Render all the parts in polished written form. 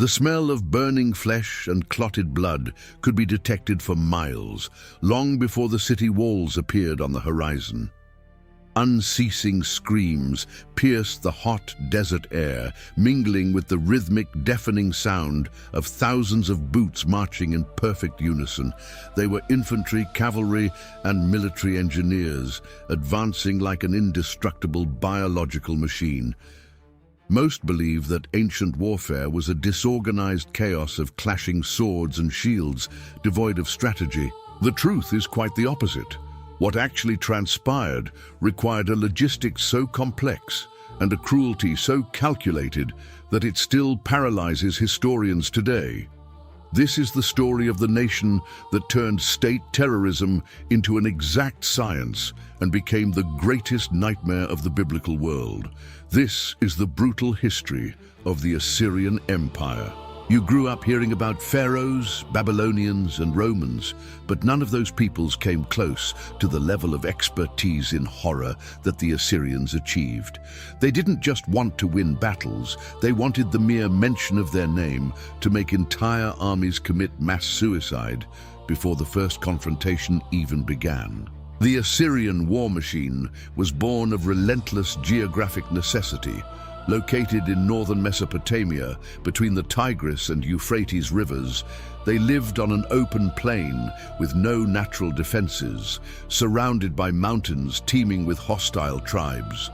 The smell of burning flesh and clotted blood could be detected for miles, long before the city walls appeared on the horizon. Unceasing screams pierced the hot desert air, mingling with the rhythmic, deafening sound of thousands of boots marching in perfect unison. They were infantry, cavalry, and military engineers, advancing like an indestructible biological machine. Most believe that ancient warfare was a disorganized chaos of clashing swords and shields, devoid of strategy. The truth is quite the opposite. What actually transpired required a logistics so complex and a cruelty so calculated that it still paralyzes historians today. This is the story of the nation that turned state terrorism into an exact science and became the greatest nightmare of the biblical world. This is the brutal history of the Assyrian Empire. You grew up hearing about pharaohs, Babylonians, and Romans, but none of those peoples came close to the level of expertise in horror that the Assyrians achieved. They didn't just want to win battles, they wanted the mere mention of their name to make entire armies commit mass suicide before the first confrontation even began. The Assyrian war machine was born of relentless geographic necessity. Located in northern Mesopotamia, between the Tigris and Euphrates rivers, they lived on an open plain with no natural defenses, surrounded by mountains teeming with hostile tribes.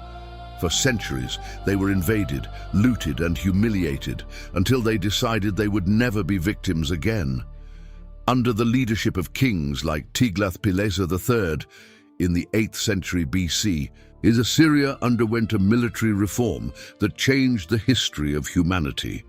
For centuries, they were invaded, looted, and humiliated until they decided they would never be victims again. Under the leadership of kings like Tiglath-Pileser III in the 8th century BC, Assyria underwent a military reform that changed the history of humanity.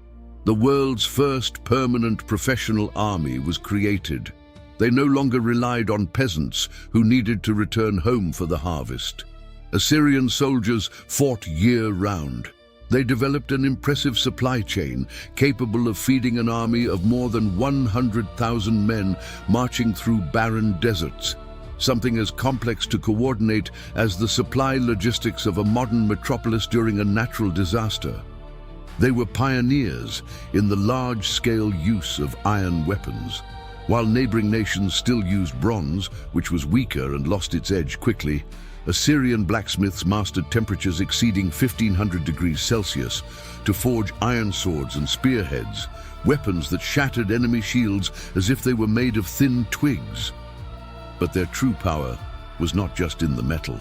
The world's first permanent professional army was created. They no longer relied on peasants who needed to return home for the harvest. Assyrian soldiers fought year-round. They developed an impressive supply chain capable of feeding an army of more than 100,000 men marching through barren deserts. Something as complex to coordinate as the supply logistics of a modern metropolis during a natural disaster. They were pioneers in the large-scale use of iron weapons. While neighboring nations still used bronze, which was weaker and lost its edge quickly, Assyrian blacksmiths mastered temperatures exceeding 1,500 degrees Celsius to forge iron swords and spearheads, weapons that shattered enemy shields as if they were made of thin twigs. But their true power was not just in the metal,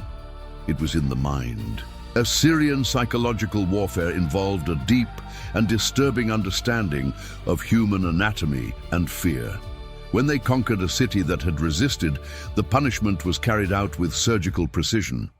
it was in the mind. Assyrian psychological warfare involved a deep and disturbing understanding of human anatomy and fear. When they conquered a city that had resisted, the punishment was carried out with surgical precision.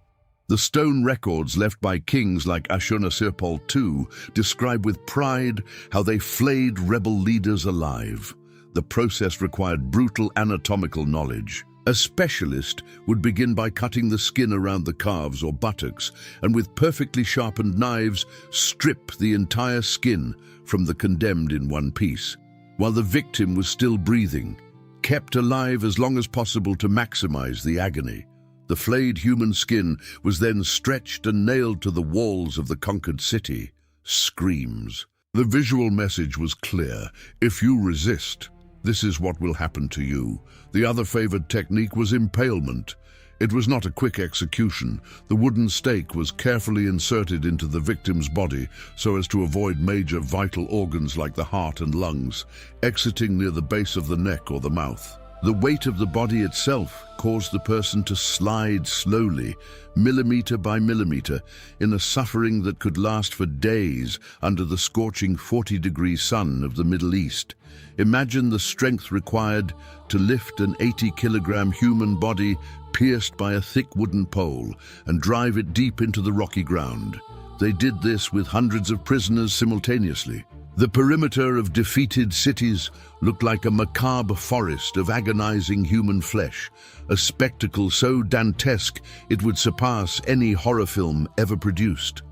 The stone records left by kings like Ashurnasirpal II describe with pride how they flayed rebel leaders alive. The process required brutal anatomical knowledge. A specialist would begin by cutting the skin around the calves or buttocks and with perfectly sharpened knives strip the entire skin from the condemned in one piece, while the victim was still breathing, kept alive as long as possible to maximize the agony. The flayed human skin was then stretched and nailed to the walls of the conquered city. Screams. The visual message was clear: if you resist, this is what will happen to you. The other favored technique was impalement. It was not a quick execution. The wooden stake was carefully inserted into the victim's body so as to avoid major vital organs like the heart and lungs, exiting near the base of the neck or the mouth. The weight of the body itself caused the person to slide slowly, millimeter by millimeter, in a suffering that could last for days under the scorching 40-degree sun of the Middle East. Imagine the strength required to lift an 80-kilogram human body pierced by a thick wooden pole and drive it deep into the rocky ground. They did this with hundreds of prisoners simultaneously. The perimeter of defeated cities looked like a macabre forest of agonizing human flesh, a spectacle so dantesque it would surpass any horror film ever produced.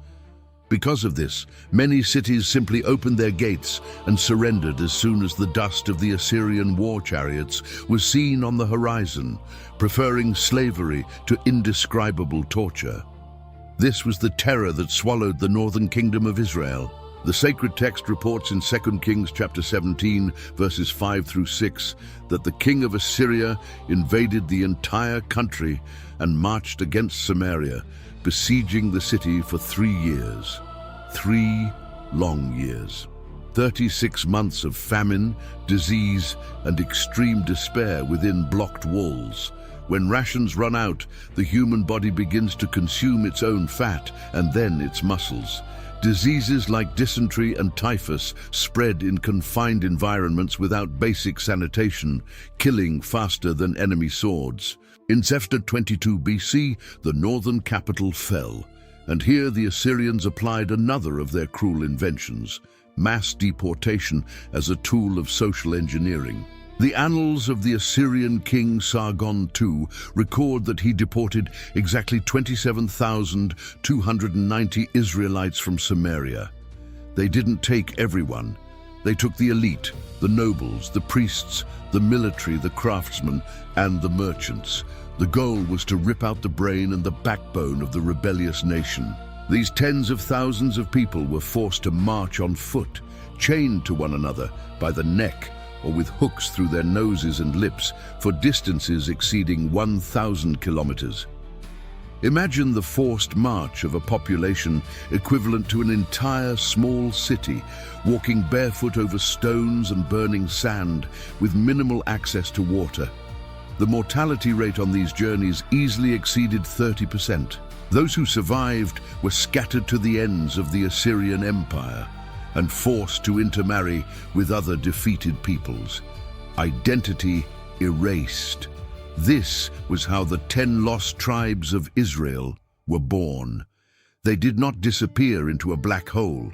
Because of this, many cities simply opened their gates and surrendered as soon as the dust of the Assyrian war chariots was seen on the horizon, preferring slavery to indescribable torture. This was the terror that swallowed the northern kingdom of Israel. The sacred text reports in 2 Kings chapter 17, verses 5 through 6, that the king of Assyria invaded the entire country and marched against Samaria, besieging the city for 3 years. 3 long years. 36 months of famine, disease, and extreme despair within blocked walls. When rations run out, the human body begins to consume its own fat and then its muscles. Diseases like dysentery and typhus spread in confined environments without basic sanitation, killing faster than enemy swords. In Zephyr 22 BC, the northern capital fell, and here the Assyrians applied another of their cruel inventions, mass deportation as a tool of social engineering. The annals of the Assyrian king Sargon II record that he deported exactly 27,290 Israelites from Samaria. They didn't take everyone. They took the elite, the nobles, the priests, the military, the craftsmen, and the merchants. The goal was to rip out the brain and the backbone of the rebellious nation. These tens of thousands of people were forced to march on foot, chained to one another by the neck, or with hooks through their noses and lips for distances exceeding 1,000 kilometers. Imagine the forced march of a population equivalent to an entire small city, walking barefoot over stones and burning sand with minimal access to water. The mortality rate on these journeys easily exceeded 30%. Those who survived were scattered to the ends of the Assyrian Empire and forced to intermarry with other defeated peoples. Identity erased. This was how the 10 lost tribes of Israel were born. They did not disappear into a black hole.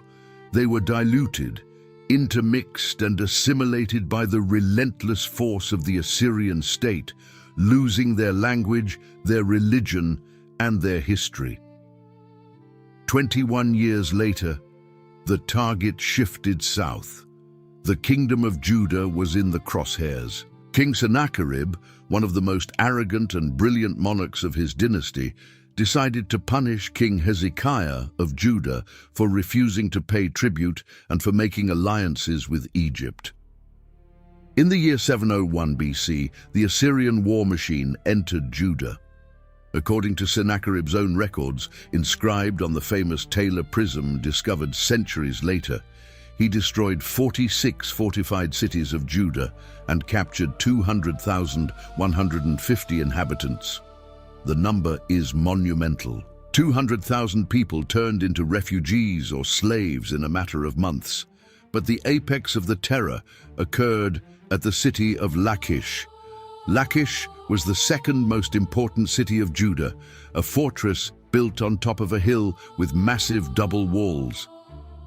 They were diluted, intermixed and assimilated by the relentless force of the Assyrian state, losing their language, their religion, and their history. 21 years later, the target shifted south. The kingdom of Judah was in the crosshairs. King Sennacherib, one of the most arrogant and brilliant monarchs of his dynasty, decided to punish King Hezekiah of Judah for refusing to pay tribute and for making alliances with Egypt. In the year 701 BC, the Assyrian war machine entered Judah. According to Sennacherib's own records, inscribed on the famous Taylor Prism discovered centuries later, he destroyed 46 fortified cities of Judah and captured 200,150 inhabitants. The number is monumental. 200,000 people turned into refugees or slaves in a matter of months. But the apex of the terror occurred at the city of Lachish. Lachish was the second most important city of Judah, a fortress built on top of a hill with massive double walls.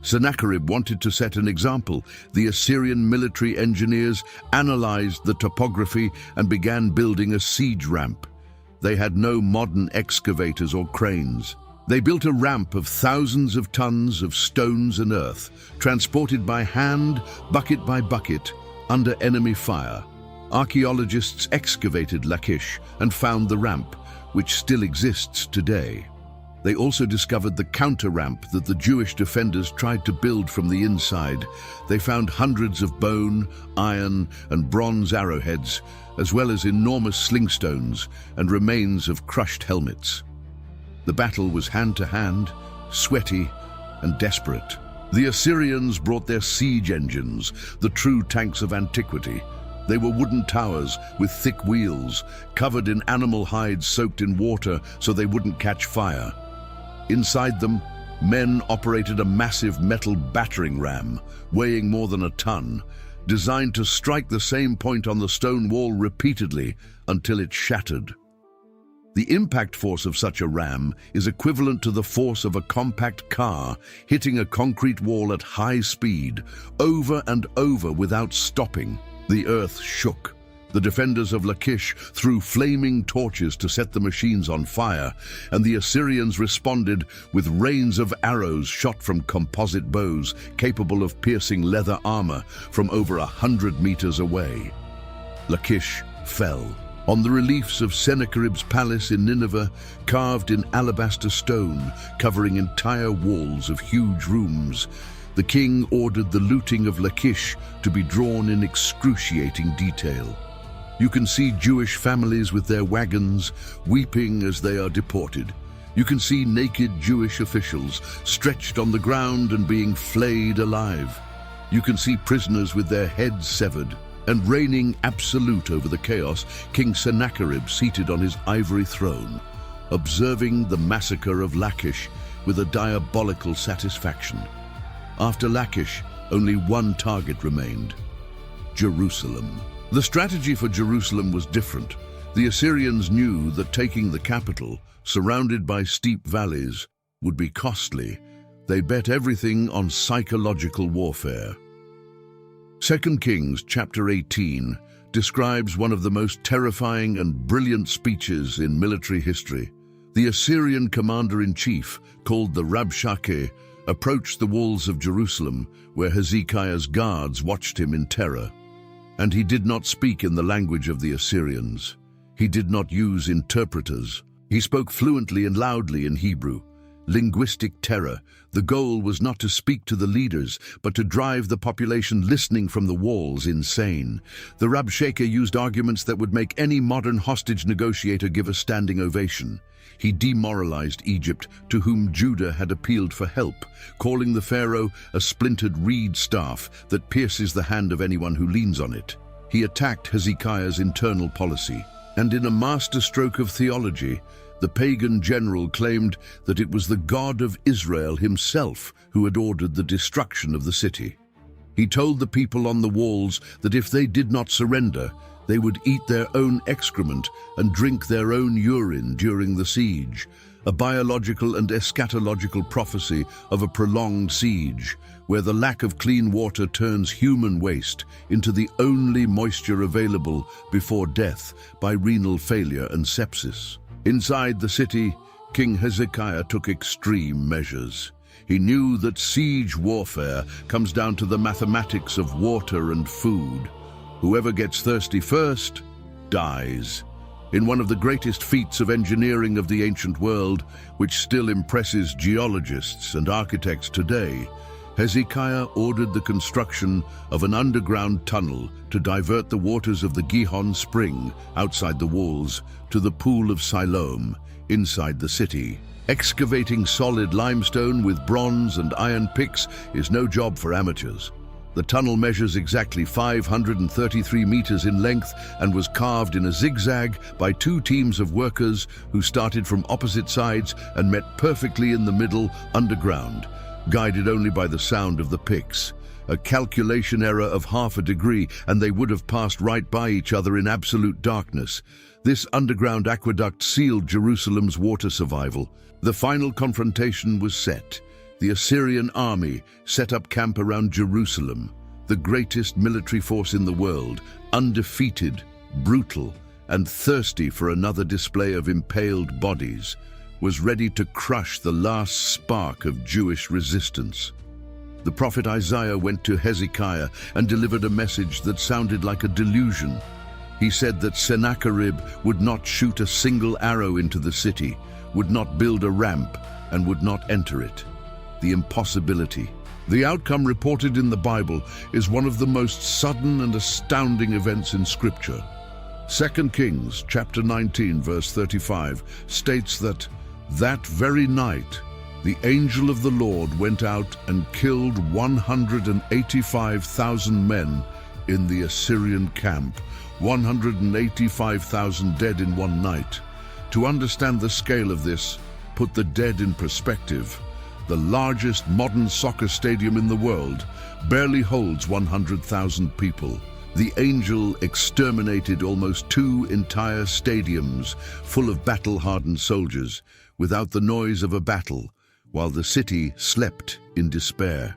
Sennacherib wanted to set an example. The Assyrian military engineers analyzed the topography and began building a siege ramp. They had no modern excavators or cranes. They built a ramp of thousands of tons of stones and earth, transported by hand, bucket by bucket, under enemy fire. Archaeologists excavated Lachish and found the ramp, which still exists today. They also discovered the counter-ramp that the Jewish defenders tried to build from the inside. They found hundreds of bone, iron, and bronze arrowheads, as well as enormous slingstones and remains of crushed helmets. The battle was hand-to-hand, sweaty, and desperate. The Assyrians brought their siege engines, the true tanks of antiquity. They were wooden towers with thick wheels, covered in animal hides soaked in water so they wouldn't catch fire. Inside them, men operated a massive metal battering ram, weighing more than a ton, designed to strike the same point on the stone wall repeatedly until it shattered. The impact force of such a ram is equivalent to the force of a compact car hitting a concrete wall at high speed, over and over without stopping. The earth shook. The defenders of Lachish threw flaming torches to set the machines on fire, and the Assyrians responded with rains of arrows shot from composite bows capable of piercing leather armor from over 100 meters away. Lachish fell. On the reliefs of Sennacherib's palace in Nineveh, carved in alabaster stone, covering entire walls of huge rooms, The king ordered the looting of Lachish to be drawn in excruciating detail. You can see Jewish families with their wagons weeping as they are deported. You can see naked Jewish officials stretched on the ground and being flayed alive. You can see prisoners with their heads severed. And reigning absolute over the chaos, King Sennacherib seated on his ivory throne, observing the massacre of Lachish with a diabolical satisfaction. After Lachish, only one target remained: Jerusalem. The strategy for Jerusalem was different. The Assyrians knew that taking the capital, surrounded by steep valleys, would be costly. They bet everything on psychological warfare. 2 Kings chapter 18 describes one of the most terrifying and brilliant speeches in military history. The Assyrian commander-in-chief, called the Rabshakeh, approached the walls of Jerusalem, where Hezekiah's guards watched him in terror. And he did not speak in the language of the Assyrians. He did not use interpreters. He spoke fluently and loudly in Hebrew. Linguistic terror. The goal was not to speak to the leaders, but to drive the population listening from the walls insane. The Rabshakeh used arguments that would make any modern hostage negotiator give a standing ovation. He demoralized Egypt, to whom Judah had appealed for help, calling the pharaoh a splintered reed staff that pierces the hand of anyone who leans on it. He attacked Hezekiah's internal policy, and in a masterstroke of theology, the pagan general claimed that it was the God of Israel himself who had ordered the destruction of the city. He told the people on the walls that if they did not surrender, they would eat their own excrement and drink their own urine during the siege, a biological and eschatological prophecy of a prolonged siege, where the lack of clean water turns human waste into the only moisture available before death by renal failure and sepsis. Inside the city, King Hezekiah took extreme measures. He knew that siege warfare comes down to the mathematics of water and food. Whoever gets thirsty first dies. In one of the greatest feats of engineering of the ancient world, which still impresses geologists and architects today, Hezekiah ordered the construction of an underground tunnel to divert the waters of the Gihon spring outside the walls to the pool of Siloam inside the city. Excavating solid limestone with bronze and iron picks is no job for amateurs. The tunnel measures exactly 533 meters in length and was carved in a zigzag by two teams of workers who started from opposite sides and met perfectly in the middle underground, guided only by the sound of the picks. A calculation error of half a degree, and they would have passed right by each other in absolute darkness. This underground aqueduct sealed Jerusalem's water survival. The final confrontation was set. The Assyrian army set up camp around Jerusalem, the greatest military force in the world, undefeated, brutal, and thirsty for another display of impaled bodies, was ready to crush the last spark of Jewish resistance. The prophet Isaiah went to Hezekiah and delivered a message that sounded like a delusion. He said that Sennacherib would not shoot a single arrow into the city, would not build a ramp, and would not enter it. The impossibility. The outcome reported in the Bible is one of the most sudden and astounding events in Scripture. 2 Kings chapter 19 verse 35 states that very night the angel of the Lord went out and killed 185,000 men in the Assyrian camp, 185,000 dead in one night. To understand the scale of this, put the dead in perspective. The largest modern soccer stadium in the world barely holds 100,000 people. The angel exterminated almost 2 entire stadiums full of battle-hardened soldiers without the noise of a battle, while the city slept in despair.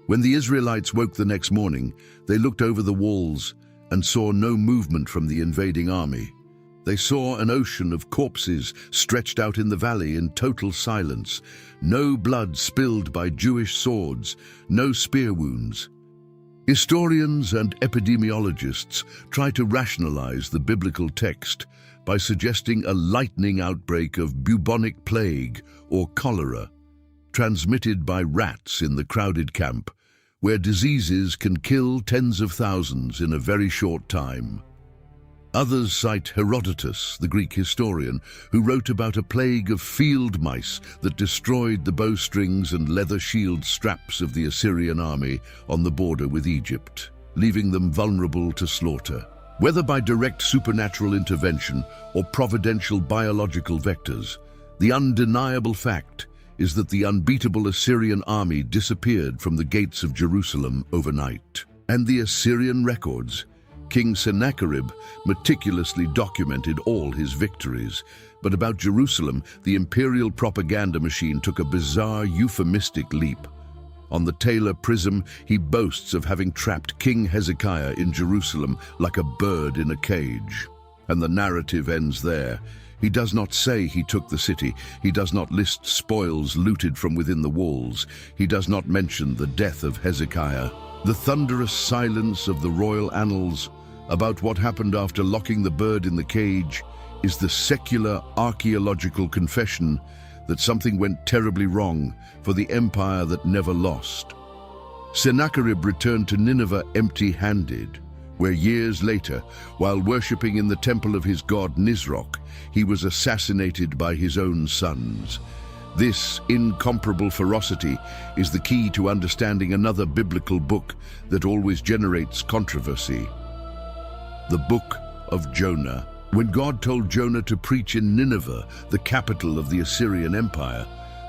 When the Israelites woke the next morning, they looked over the walls and saw no movement from the invading army. They saw an ocean of corpses stretched out in the valley in total silence, no blood spilled by Jewish swords, no spear wounds. Historians and epidemiologists try to rationalize the biblical text by suggesting a lightning outbreak of bubonic plague or cholera. transmitted by rats in the crowded camp, where diseases can kill tens of thousands in a very short time. Others cite Herodotus, the Greek historian, who wrote about a plague of field mice that destroyed the bowstrings and leather shield straps of the Assyrian army on the border with Egypt, leaving them vulnerable to slaughter. Whether by direct supernatural intervention or providential biological vectors, the undeniable fact is that the unbeatable Assyrian army disappeared from the gates of Jerusalem overnight. And the Assyrian records, King Sennacherib meticulously documented all his victories, but about Jerusalem, the imperial propaganda machine took a bizarre euphemistic leap. On the Taylor Prism, he boasts of having trapped King Hezekiah in Jerusalem like a bird in a cage. And the narrative ends there. He does not say he took the city. He does not list spoils looted from within the walls. He does not mention the death of Hezekiah. The thunderous silence of the royal annals about what happened after locking the bird in the cage is the secular archaeological confession that something went terribly wrong for the empire that never lost. Sennacherib returned to Nineveh empty-handed, where years later, while worshipping in the temple of his god Nisroch, he was assassinated by his own sons. This incomparable ferocity is the key to understanding another biblical book that always generates controversy. The Book of Jonah. When God told Jonah to preach in Nineveh, the capital of the Assyrian Empire,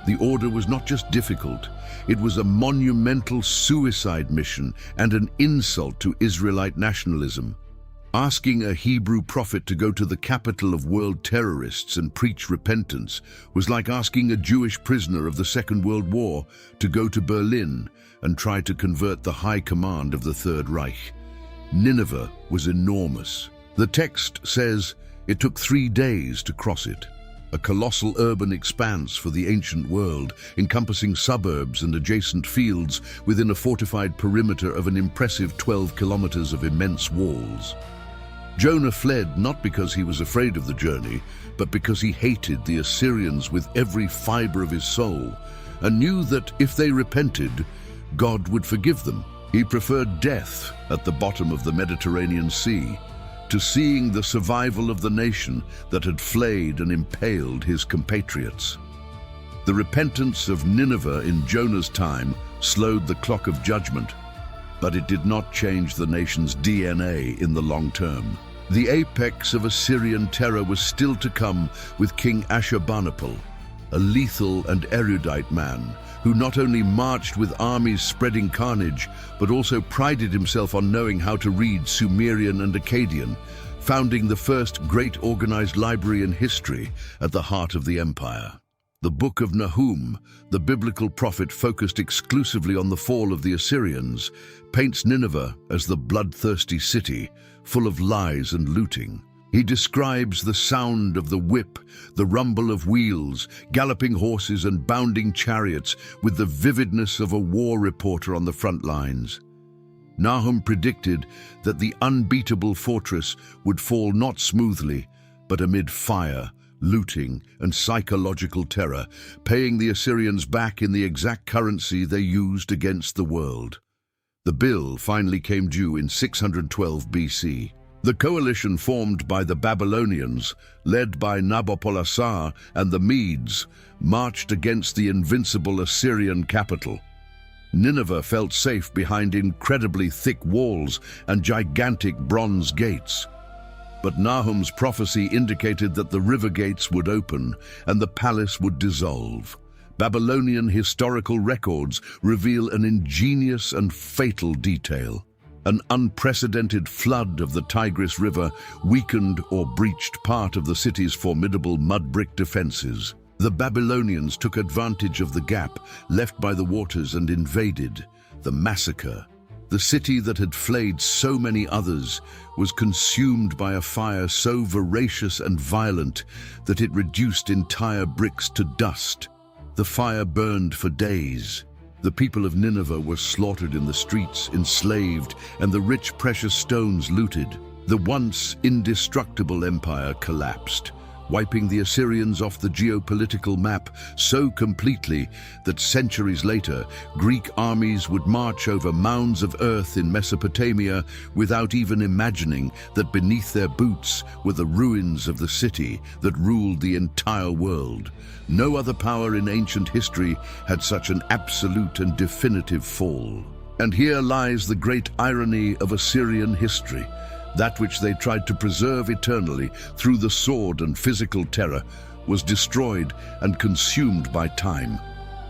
the order was not just difficult, it was a monumental suicide mission and an insult to Israelite nationalism. Asking a Hebrew prophet to go to the capital of world terrorists and preach repentance was like asking a Jewish prisoner of the Second World War to go to Berlin and try to convert the high command of the Third Reich. Nineveh was enormous. The text says it took 3 days to cross it, a colossal urban expanse for the ancient world, encompassing suburbs and adjacent fields within a fortified perimeter of an impressive 12 kilometers of immense walls. Jonah fled not because he was afraid of the journey, but because he hated the Assyrians with every fiber of his soul, and knew that if they repented, God would forgive them. He preferred death at the bottom of the Mediterranean Sea to seeing the survival of the nation that had flayed and impaled his compatriots. The repentance of Nineveh in Jonah's time slowed the clock of judgment, but it did not change the nation's DNA in the long term. The apex of Assyrian terror was still to come with King Ashurbanipal, a lethal and erudite man who not only marched with armies spreading carnage, but also prided himself on knowing how to read Sumerian and Akkadian, founding the first great organized library in history at the heart of the empire. The Book of Nahum, the biblical prophet focused exclusively on the fall of the Assyrians, paints Nineveh as the bloodthirsty city, full of lies and looting. He describes the sound of the whip, the rumble of wheels, galloping horses and bounding chariots with the vividness of a war reporter on the front lines. Nahum predicted that the unbeatable fortress would fall not smoothly, but amid fire, looting, and psychological terror, paying the Assyrians back in the exact currency they used against the world. The bill finally came due in 612 BC. The coalition formed by the Babylonians, led by Nabopolassar and the Medes, marched against the invincible Assyrian capital. Nineveh felt safe behind incredibly thick walls and gigantic bronze gates. But Nahum's prophecy indicated that the river gates would open and the palace would dissolve. Babylonian historical records reveal an ingenious and fatal detail. An unprecedented flood of the Tigris River weakened or breached part of the city's formidable mud-brick defenses. The Babylonians took advantage of the gap left by the waters and invaded. The massacre. The city that had flayed so many others was consumed by a fire so voracious and violent that it reduced entire bricks to dust. The fire burned for days. The people of Nineveh were slaughtered in the streets, enslaved, and the rich precious stones looted. The once indestructible empire collapsed, wiping the Assyrians off the geopolitical map so completely that centuries later, Greek armies would march over mounds of earth in Mesopotamia without even imagining that beneath their boots were the ruins of the city that ruled the entire world. No other power in ancient history had such an absolute and definitive fall. And here lies the great irony of Assyrian history. That which they tried to preserve eternally through the sword and physical terror was destroyed and consumed by time.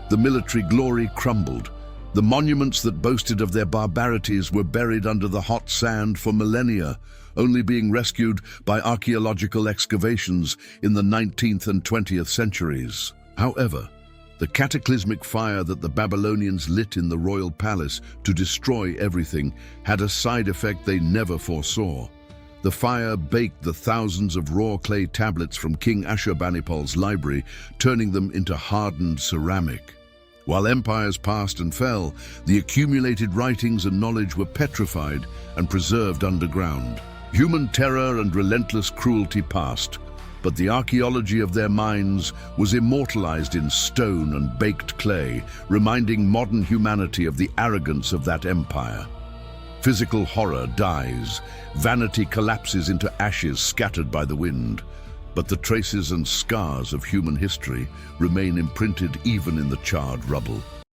The military glory crumbled. The monuments that boasted of their barbarities were buried under the hot sand for millennia, only being rescued by archaeological excavations in the 19th and 20th centuries. However, the cataclysmic fire that the Babylonians lit in the royal palace to destroy everything had a side effect they never foresaw. The fire baked the thousands of raw clay tablets from King Ashurbanipal's library, turning them into hardened ceramic. While empires passed and fell, the accumulated writings and knowledge were petrified and preserved underground. Human terror and relentless cruelty passed, but the archaeology of their minds was immortalized in stone and baked clay, reminding modern humanity of the arrogance of that empire. Physical horror dies, vanity collapses into ashes scattered by the wind, but the traces and scars of human history remain imprinted even in the charred rubble.